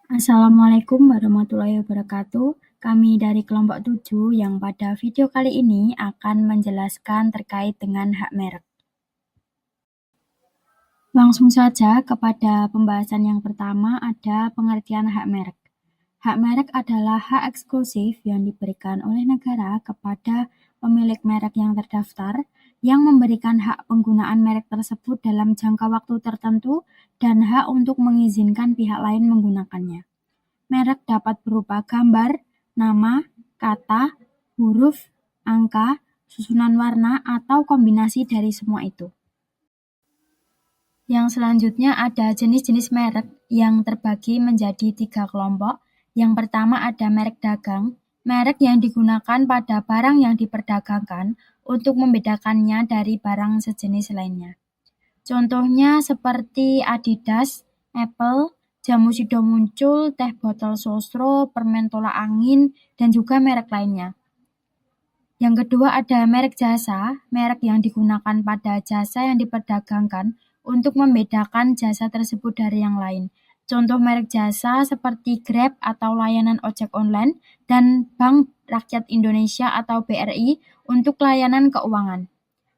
Assalamualaikum warahmatullahi wabarakatuh. Kami dari kelompok 7 yang pada video kali ini akan menjelaskan terkait dengan hak merek. Langsung saja kepada pembahasan yang pertama, ada pengertian hak merek. Hak merek adalah hak eksklusif yang diberikan oleh negara kepada pemilik merek yang terdaftar yang memberikan hak penggunaan merek tersebut dalam jangka waktu tertentu dan hak untuk mengizinkan pihak lain menggunakannya. Merek dapat berupa gambar, nama, kata, huruf, angka, susunan warna, atau kombinasi dari semua itu. Yang selanjutnya ada jenis-jenis merek yang terbagi menjadi 3 kelompok. Yang pertama ada merek dagang, merek yang digunakan pada barang yang diperdagangkan untuk membedakannya dari barang sejenis lainnya. Contohnya seperti Adidas, Apple, jamu Sido Muncul, teh botol Sosro, permen tolak angin, dan juga merek lainnya. Yang kedua ada merek jasa, merek yang digunakan pada jasa yang diperdagangkan untuk membedakan jasa tersebut dari yang lain. Contoh merek jasa seperti Grab atau layanan ojek online dan Bank Rakyat Indonesia atau BRI untuk layanan keuangan.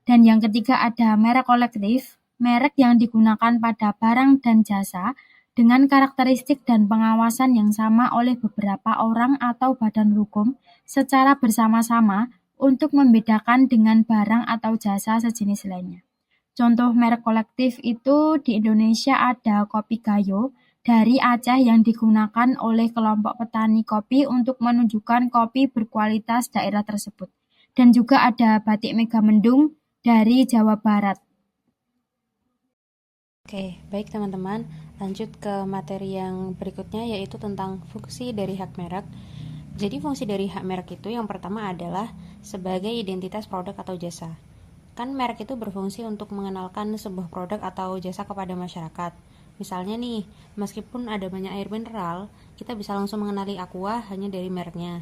Dan yang ketiga ada merek kolektif, merek yang digunakan pada barang dan jasa dengan karakteristik dan pengawasan yang sama oleh beberapa orang atau badan hukum secara bersama-sama untuk membedakan dengan barang atau jasa sejenis lainnya. Contoh merek kolektif itu di Indonesia ada Kopi Gayo dari Aceh yang digunakan oleh kelompok petani kopi untuk menunjukkan kopi berkualitas daerah tersebut. Dan juga ada Batik Megamendung dari Jawa Barat. Oke, baik teman-teman, lanjut ke materi yang berikutnya yaitu tentang fungsi dari hak merek. Jadi fungsi dari hak merek itu yang pertama adalah sebagai identitas produk atau jasa. Kan merek itu berfungsi untuk mengenalkan sebuah produk atau jasa kepada masyarakat. Misalnya nih, meskipun ada banyak air mineral, kita bisa langsung mengenali Aqua hanya dari mereknya.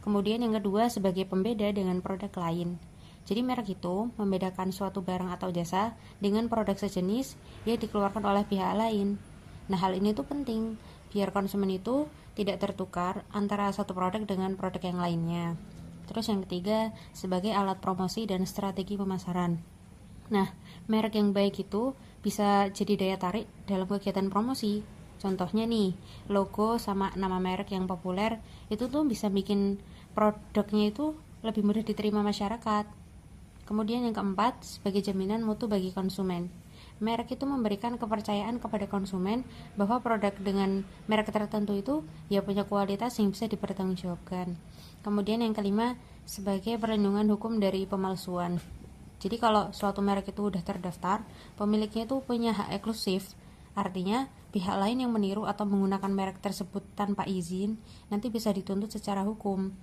Kemudian yang kedua sebagai pembeda dengan produk lain. Jadi merek itu membedakan suatu barang atau jasa dengan produk sejenis yang dikeluarkan oleh pihak lain. Nah, hal ini tuh penting biar konsumen itu tidak tertukar antara satu produk dengan produk yang lainnya. Terus yang ketiga, sebagai alat promosi dan strategi pemasaran. Nah, merek yang baik itu bisa jadi daya tarik dalam kegiatan promosi. Contohnya nih, logo sama nama merek yang populer itu tuh bisa bikin produknya itu lebih mudah diterima masyarakat. Kemudian yang keempat, sebagai jaminan mutu bagi konsumen. Merek itu memberikan kepercayaan kepada konsumen bahwa produk dengan merek tertentu itu ya punya kualitas yang bisa dipertanggungjawabkan. Kemudian yang kelima, sebagai perlindungan hukum dari pemalsuan. Jadi kalau suatu merek itu udah terdaftar, pemiliknya itu punya hak eksklusif. Artinya, pihak lain yang meniru atau menggunakan merek tersebut tanpa izin nanti bisa dituntut secara hukum.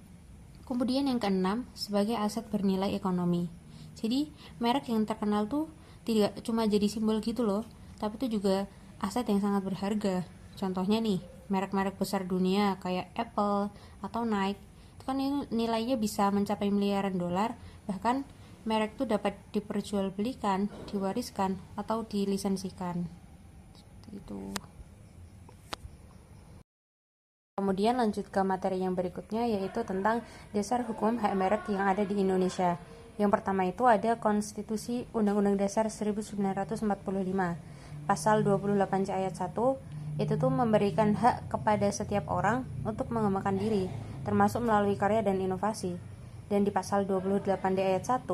Kemudian yang keenam, sebagai aset bernilai ekonomi. Jadi, merek yang terkenal tuh tidak cuma jadi simbol gitu loh, tapi itu juga aset yang sangat berharga. Contohnya nih, merek-merek besar dunia kayak Apple atau Nike, itu kan nilainya bisa mencapai miliaran dolar, bahkan merek itu dapat diperjualbelikan, diwariskan, atau dilisensikan. Itu. Kemudian lanjut ke materi yang berikutnya yaitu tentang dasar hukum hak merek yang ada di Indonesia. Yang pertama itu ada Konstitusi Undang-Undang Dasar 1945. Pasal 28C ayat 1 itu tuh memberikan hak kepada setiap orang untuk mengembangkan diri, termasuk melalui karya dan inovasi. Dan di pasal 28D ayat 1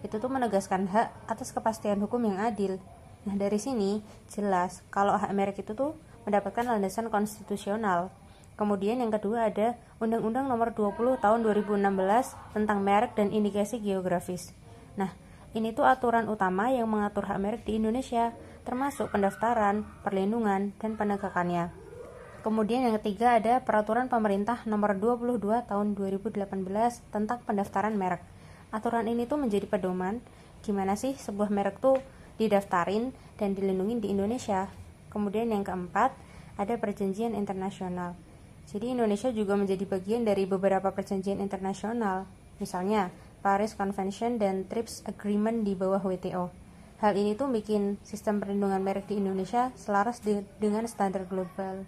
itu tuh menegaskan hak atas kepastian hukum yang adil. Nah, dari sini jelas kalau hak merek itu tuh mendapatkan landasan konstitusional. Kemudian yang kedua ada Undang-Undang Nomor 20 Tahun 2016 tentang merek dan indikasi geografis. Nah, ini tuh aturan utama yang mengatur hak merek di Indonesia, termasuk pendaftaran, perlindungan, dan penegakannya. Kemudian yang ketiga ada Peraturan Pemerintah Nomor 22 Tahun 2018 tentang pendaftaran merek. Aturan ini tuh menjadi pedoman gimana sih sebuah merek tuh didaftarin dan dilindungi di Indonesia. Kemudian yang keempat ada perjanjian internasional. Jadi Indonesia juga menjadi bagian dari beberapa perjanjian internasional, misalnya Paris Convention dan TRIPS Agreement di bawah WTO. Hal ini tuh bikin sistem perlindungan merek di Indonesia selaras dengan standar global.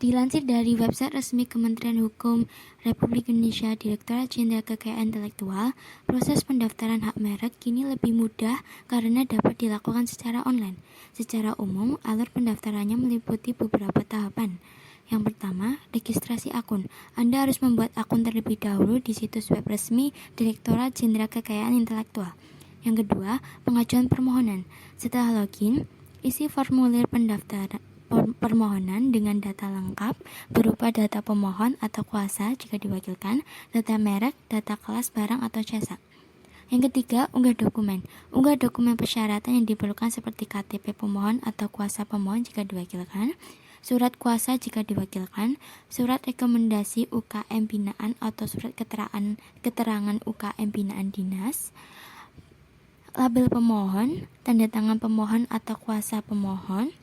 Dilansir dari website resmi Kementerian Hukum Republik Indonesia Direktorat Jenderal Kekayaan Intelektual, proses pendaftaran hak merek kini lebih mudah karena dapat dilakukan secara online. Secara umum, alur pendaftarannya meliputi beberapa tahapan. Yang pertama, registrasi akun. Anda harus membuat akun terlebih dahulu di situs web resmi Direktorat Jenderal Kekayaan Intelektual. Yang kedua, pengajuan permohonan. Setelah login, isi formulir pendaftaran permohonan dengan data lengkap berupa data pemohon atau kuasa jika diwakilkan, data merek, data kelas barang atau jasa. Yang ketiga, unggah dokumen. Unggah dokumen persyaratan yang diperlukan seperti KTP pemohon atau kuasa pemohon jika diwakilkan, surat kuasa jika diwakilkan, surat rekomendasi UKM binaan atau surat keterangan UKM binaan dinas, label pemohon, tanda tangan pemohon atau kuasa pemohon,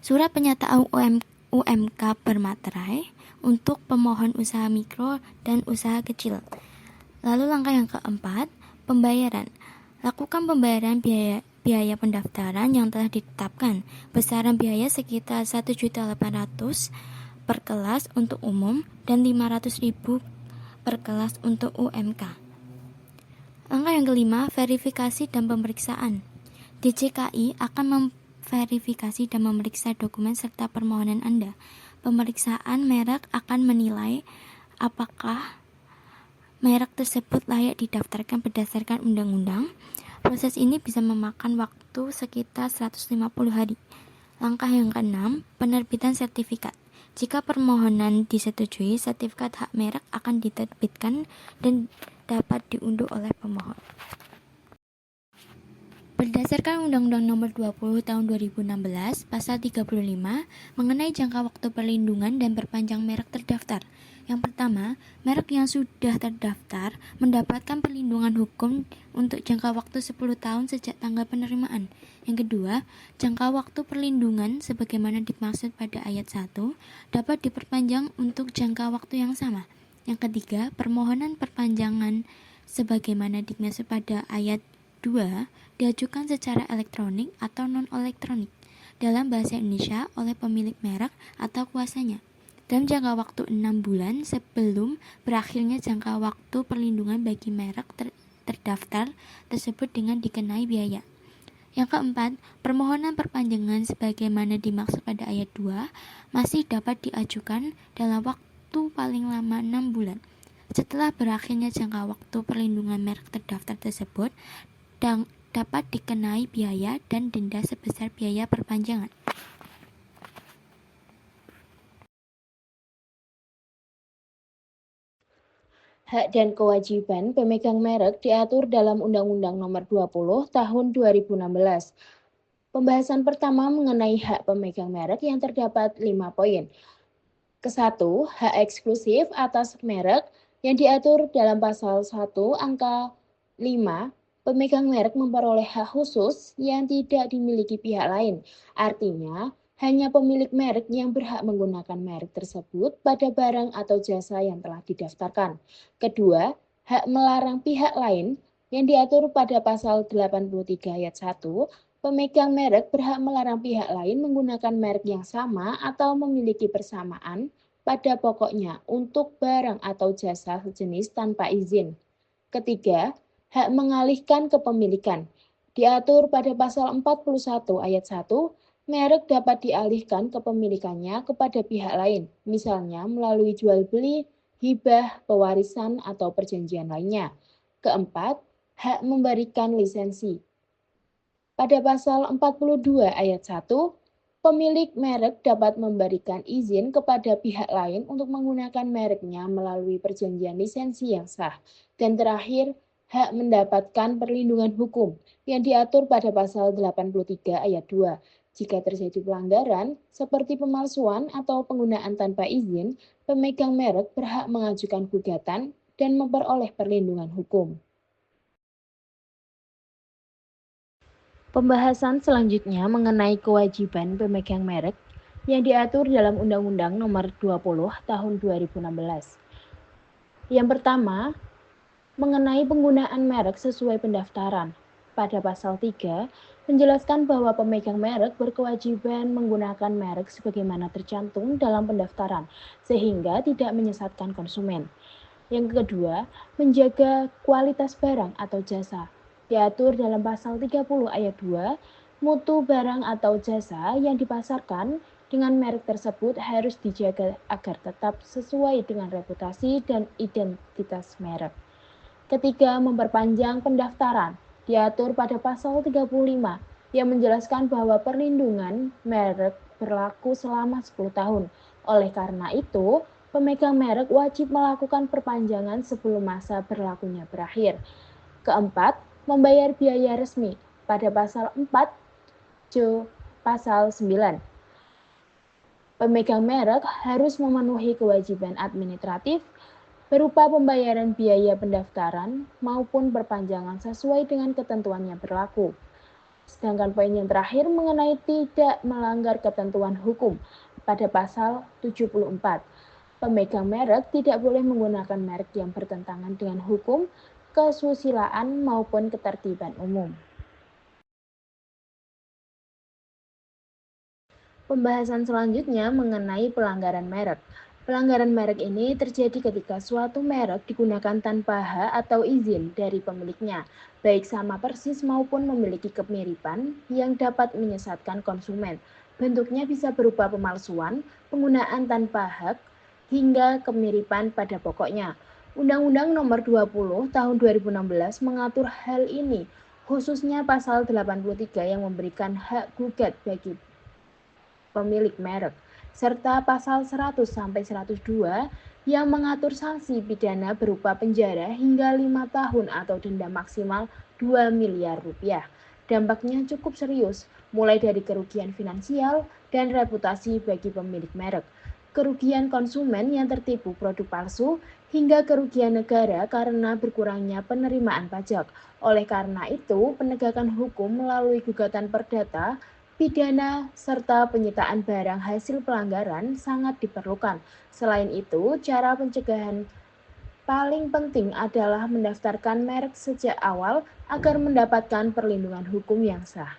surat pernyataan UMK bermaterai untuk pemohon usaha mikro dan usaha kecil. Lalu langkah yang keempat, pembayaran. Lakukan pembayaran biaya pendaftaran yang telah ditetapkan. Besaran biaya sekitar 1.800.000 per kelas untuk umum dan 500.000 per kelas untuk UMK. Langkah yang kelima, verifikasi dan pemeriksaan. DJKI akan verifikasi dan memeriksa dokumen serta permohonan Anda. Pemeriksaan merek akan menilai apakah merek tersebut layak didaftarkan berdasarkan undang-undang. Proses ini bisa memakan waktu sekitar 150 hari. Langkah yang keenam, penerbitan sertifikat. Jika permohonan disetujui, sertifikat hak merek akan diterbitkan dan dapat diunduh oleh pemohon. Berdasarkan Undang-Undang Nomor 20 Tahun 2016, Pasal 35 mengenai jangka waktu perlindungan dan perpanjang merek terdaftar. Yang pertama, merek yang sudah terdaftar mendapatkan perlindungan hukum untuk jangka waktu 10 tahun sejak tanggal penerimaan. Yang kedua, jangka waktu perlindungan sebagaimana dimaksud pada ayat 1 dapat diperpanjang untuk jangka waktu yang sama. Yang ketiga, permohonan perpanjangan sebagaimana dimaksud pada ayat 2 diajukan secara elektronik atau non-elektronik dalam bahasa Indonesia oleh pemilik merek atau kuasanya dalam jangka waktu 6 bulan sebelum berakhirnya jangka waktu perlindungan bagi merek terdaftar tersebut dengan dikenai biaya. Yang keempat, permohonan perpanjangan sebagaimana dimaksud pada ayat 2 masih dapat diajukan dalam waktu paling lama 6 bulan setelah berakhirnya jangka waktu perlindungan merek terdaftar tersebut dan dapat dikenai biaya dan denda sebesar biaya perpanjangan. Hak dan kewajiban pemegang merek diatur dalam Undang-Undang Nomor 20 Tahun 2016. Pembahasan pertama mengenai hak pemegang merek yang terdapat 5 poin. Ke-1, hak eksklusif atas merek yang diatur dalam pasal 1 angka 5. Pemegang merek memperoleh hak khusus yang tidak dimiliki pihak lain. Artinya, hanya pemilik merek yang berhak menggunakan merek tersebut pada barang atau jasa yang telah didaftarkan. Kedua, hak melarang pihak lain yang diatur pada pasal 83 ayat 1. Pemegang merek berhak melarang pihak lain menggunakan merek yang sama atau memiliki persamaan pada pokoknya untuk barang atau jasa sejenis tanpa izin. Ketiga, hak mengalihkan kepemilikan. Diatur pada pasal 41 ayat 1, merek dapat dialihkan kepemilikannya kepada pihak lain, misalnya melalui jual beli, hibah, pewarisan, atau perjanjian lainnya. Keempat, hak memberikan lisensi. Pada pasal 42 ayat 1, pemilik merek dapat memberikan izin kepada pihak lain untuk menggunakan mereknya melalui perjanjian lisensi yang sah. Dan terakhir, hak mendapatkan perlindungan hukum yang diatur pada pasal 83 ayat 2. Jika terjadi pelanggaran seperti pemalsuan atau penggunaan tanpa izin, pemegang merek berhak mengajukan gugatan dan memperoleh perlindungan hukum. Pembahasan selanjutnya mengenai kewajiban pemegang merek yang diatur dalam Undang-Undang Nomor 20 Tahun 2016. Yang pertama, mengenai penggunaan merek sesuai pendaftaran. pada pasal 3 menjelaskan bahwa pemegang merek berkewajiban menggunakan merek sebagaimana tercantum dalam pendaftaran, sehingga tidak menyesatkan konsumen. Yang kedua, menjaga kualitas barang atau jasa. Diatur dalam pasal 30 ayat 2, mutu barang atau jasa yang dipasarkan dengan merek tersebut harus dijaga agar tetap sesuai dengan reputasi dan identitas merek. Ketiga, memperpanjang pendaftaran. Diatur pada pasal 35 yang menjelaskan bahwa perlindungan merek berlaku selama 10 tahun. Oleh karena itu, pemegang merek wajib melakukan perpanjangan sebelum masa berlakunya berakhir. Keempat, membayar biaya resmi. Pada pasal 4 C pasal 9, pemegang merek harus memenuhi kewajiban administratif berupa pembayaran biaya pendaftaran maupun perpanjangan sesuai dengan ketentuan yang berlaku. Sedangkan poin yang terakhir mengenai tidak melanggar ketentuan hukum pada pasal 74. Pemegang merek tidak boleh menggunakan merek yang bertentangan dengan hukum, kesusilaan maupun ketertiban umum. Pembahasan selanjutnya mengenai pelanggaran merek. Pelanggaran merek ini terjadi ketika suatu merek digunakan tanpa hak atau izin dari pemiliknya, baik sama persis maupun memiliki kemiripan yang dapat menyesatkan konsumen. Bentuknya bisa berupa pemalsuan, penggunaan tanpa hak, hingga kemiripan pada pokoknya. Undang-Undang Nomor 20 Tahun 2016 mengatur hal ini, khususnya pasal 83 yang memberikan hak gugat bagi pemilik merek, serta pasal 100-102 yang mengatur sanksi pidana berupa penjara hingga 5 tahun atau denda maksimal 2 miliar rupiah. Dampaknya cukup serius, mulai dari kerugian finansial dan reputasi bagi pemilik merek, kerugian konsumen yang tertipu produk palsu, hingga kerugian negara karena berkurangnya penerimaan pajak. Oleh karena itu, penegakan hukum melalui gugatan perdata pidana, serta penyitaan barang hasil pelanggaran sangat diperlukan. Selain itu, cara pencegahan paling penting adalah mendaftarkan merek sejak awal agar mendapatkan perlindungan hukum yang sah.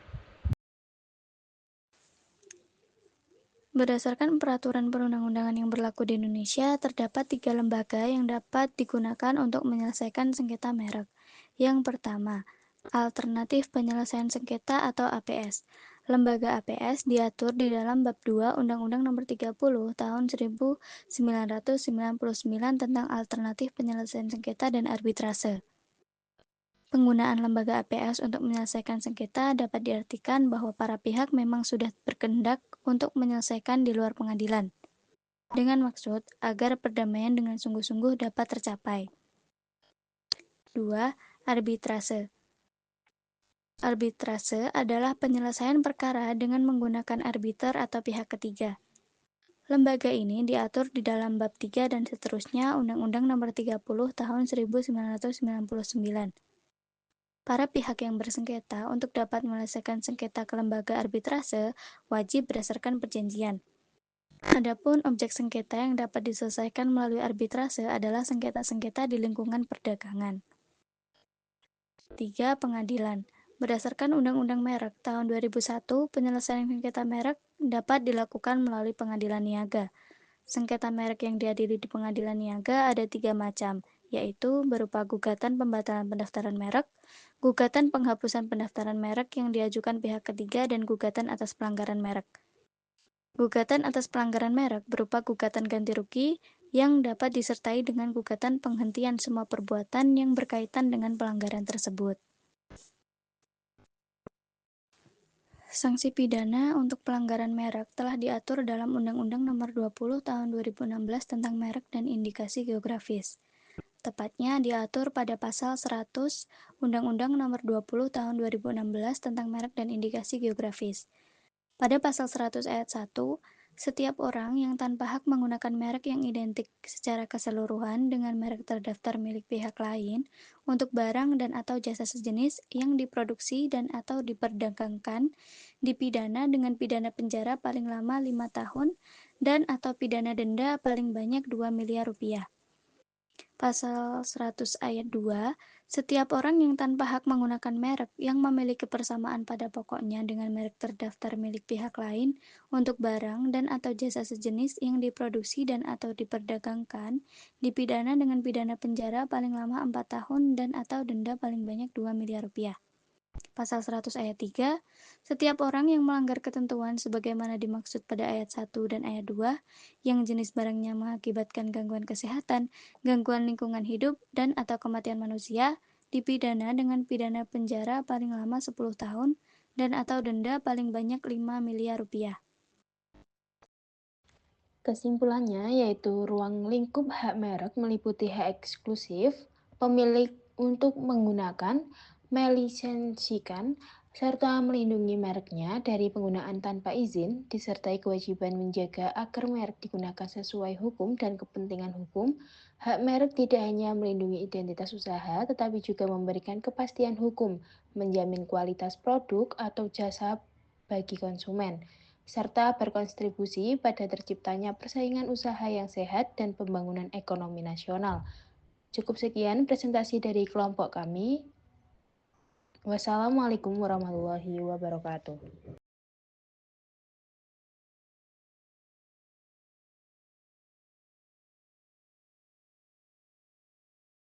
Berdasarkan peraturan perundang-undangan yang berlaku di Indonesia, terdapat 3 lembaga yang dapat digunakan untuk menyelesaikan sengketa merek. Yang pertama, Alternatif Penyelesaian Sengketa atau APS. Lembaga APS diatur di dalam Bab 2 Undang-Undang Nomor 30 Tahun 1999 tentang Alternatif Penyelesaian Sengketa dan Arbitrase. Penggunaan lembaga APS untuk menyelesaikan sengketa dapat diartikan bahwa para pihak memang sudah berkehendak untuk menyelesaikan di luar pengadilan, dengan maksud agar perdamaian dengan sungguh-sungguh dapat tercapai. 2. Arbitrase. Arbitrase adalah penyelesaian perkara dengan menggunakan arbiter atau pihak ketiga. Lembaga ini diatur di dalam Bab 3 dan seterusnya Undang-Undang Nomor 30 Tahun 1999. Para pihak yang bersengketa untuk dapat menyelesaikan sengketa ke lembaga arbitrase wajib berdasarkan perjanjian. Adapun objek sengketa yang dapat diselesaikan melalui arbitrase adalah sengketa-sengketa di lingkungan perdagangan. 3. Pengadilan. Berdasarkan Undang-Undang Merek tahun 2001, penyelesaian sengketa merek dapat dilakukan melalui pengadilan niaga. Sengketa merek yang diadili di pengadilan niaga ada 3 macam, yaitu berupa gugatan pembatalan pendaftaran merek, gugatan penghapusan pendaftaran merek yang diajukan pihak ketiga, dan gugatan atas pelanggaran merek. Gugatan atas pelanggaran merek berupa gugatan ganti rugi yang dapat disertai dengan gugatan penghentian semua perbuatan yang berkaitan dengan pelanggaran tersebut. Sanksi pidana untuk pelanggaran merek telah diatur dalam Undang-Undang Nomor 20 Tahun 2016 tentang merek dan indikasi geografis. Tepatnya diatur pada pasal 100 Undang-Undang Nomor 20 Tahun 2016 tentang merek dan indikasi geografis. Pada pasal 100 ayat 1, setiap orang yang tanpa hak menggunakan merek yang identik secara keseluruhan dengan merek terdaftar milik pihak lain untuk barang dan atau jasa sejenis yang diproduksi dan atau diperdagangkan dipidana dengan pidana penjara paling lama 5 tahun dan atau pidana denda paling banyak 2 miliar rupiah. Pasal 100 ayat 2, Setiap orang yang tanpa hak menggunakan merek yang memiliki persamaan pada pokoknya dengan merek terdaftar milik pihak lain untuk barang dan atau jasa sejenis yang diproduksi dan atau diperdagangkan, dipidana dengan pidana penjara paling lama 4 tahun dan atau denda paling banyak 2 miliar rupiah. Pasal 100 ayat 3, setiap orang yang melanggar ketentuan sebagaimana dimaksud pada ayat 1 dan ayat 2, yang jenis barangnya mengakibatkan gangguan kesehatan, gangguan lingkungan hidup, dan atau kematian manusia, dipidana dengan pidana penjara paling lama 10 tahun dan atau denda paling banyak 5 miliar rupiah. Kesimpulannya yaitu ruang lingkup hak merek meliputi hak eksklusif, pemilik untuk menggunakan, melisensikan, serta melindungi mereknya dari penggunaan tanpa izin, disertai kewajiban menjaga agar merek digunakan sesuai hukum dan kepentingan hukum. Hak merek tidak hanya melindungi identitas usaha, tetapi juga memberikan kepastian hukum, menjamin kualitas produk atau jasa bagi konsumen, serta berkontribusi pada terciptanya persaingan usaha yang sehat dan pembangunan ekonomi nasional. Cukup sekian presentasi dari kelompok kami. Wassalamualaikum warahmatullahi wabarakatuh.